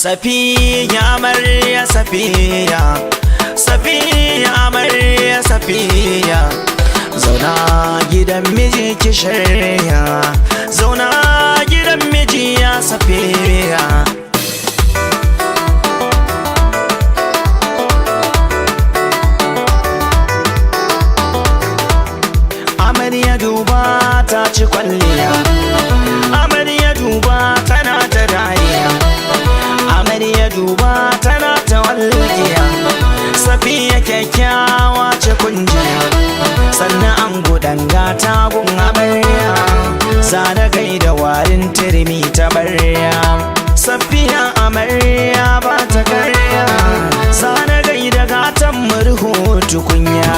Safiya amarya Safiya, Safiya amarya Safiya, zauna gidan miji ki shirya, zauna gidan miji ya Safiya. Amarya duba ta ci kwalliya, amarya duba tana ta dariya, amarya duba tana ta walƙiya. Safiya kyakkyawa ce kunjiya, sannan ango danga gun amarya, zana gaida warin turmi ta barya. Safiya amarya ba ta karya, zana gaida gatan murhu tukunya.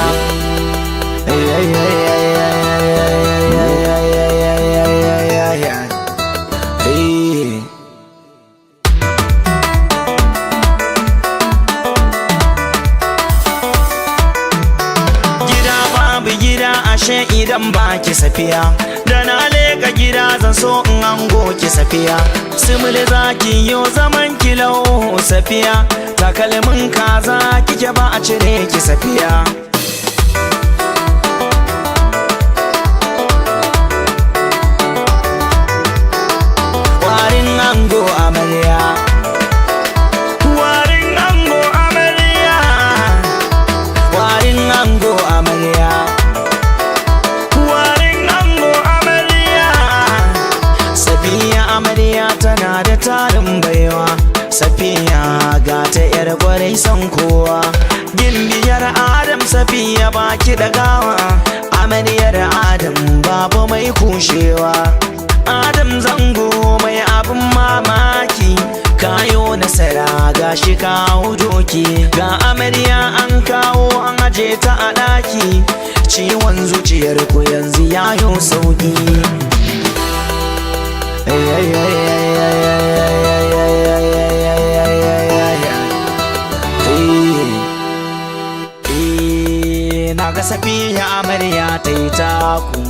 Ashe idan baki Safiya, da na leka gida zan so in ango ki Safiya. Simile zaki yo zaman kilau Safiya, takalmin kaza kike ba a cire ki Safiya. Warin ango amarya, warin ango amarya, warin ango amarya. Amarya tana da tarin baiwa, Safiya ga ta yar gwarai son kowa. Gimbiyar Adam Safiya baki da gawa, amaryar Adam babu mai kushewa. Adam zango mai abin mamaki, kayo nasara ga shi kawo doki. Ga amarya an kawo an aje ta a ɗaki, ciwon zuciyar ku yanzu yayo sauki. Naga Safiya amarya ta yi taku,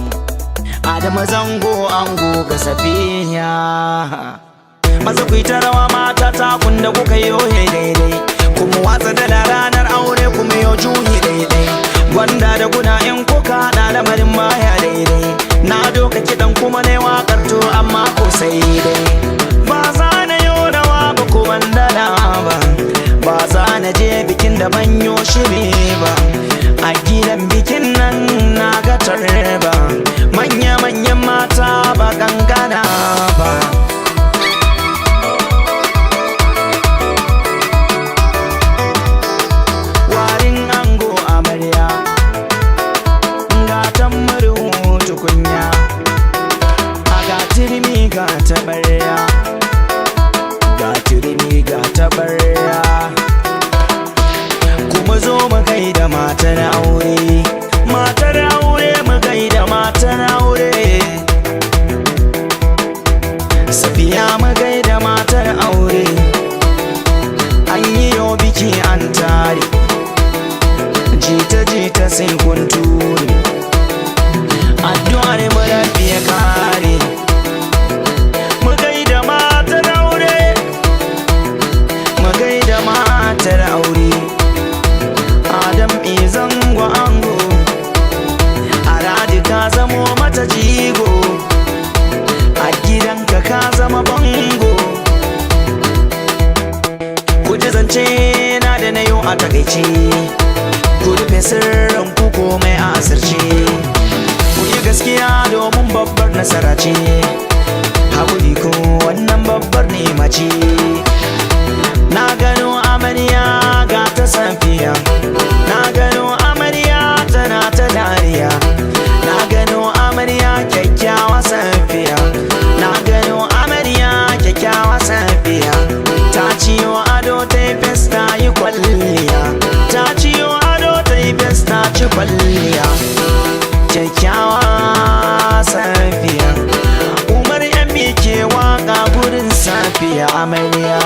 Adamu zango ango ga Safiya. Maza ku yi ta rawa mata takun da kuka yi daidai, kuma watsa dala ranar aure kuma yau juyi daidai. Gwanda da guna in kuka haɗa lamarin baya daidai. Na doka kiɗan kuma ne wakar to amma ko sai dai. Ba za na yi rawa ba ko bandana ba, ba za na je bikin da ban yo shiri ba. A gidan bikin nan na ga tarba, manya-manyan mata ba kankana ba. Warin ango amarya, gatan murhu tukunya, a ga turmi ga tabarya, ga turmi ga tabarya. Kuma zo mu gaida matar aure, matar aure mu gaida matar aure. Safiya mu gaida matar aure, an yi yau biki an tare, jita-jita sai kun ture, addu'ar mu lafiya kare. Mu gaida matar aure, mu gaida matar aure. Adam zango ango, aradi ka zamo mata jigo, a gidanka ka zama bango. Ku ji zance na da na yau a takaice, ku rufe sirrin ku komai a asirce. Ku yi gaskiya domin babbar nasara ce, haƙuri ko wannan babbar nema ce. Na gano amarya ga ta Safiya, na gano amarya tana ta dariya, na gano amarya kyakkyawa Safiya, na gano amarya kyakkyawa Safiya. Ta ciyo ado ta yi fes ta yi kwalliya, ta ciyo ado ta yi fes ta ci kwalliya. Kyakkyawa Safiya, Umar yan ke waka gurin Safiya amarya.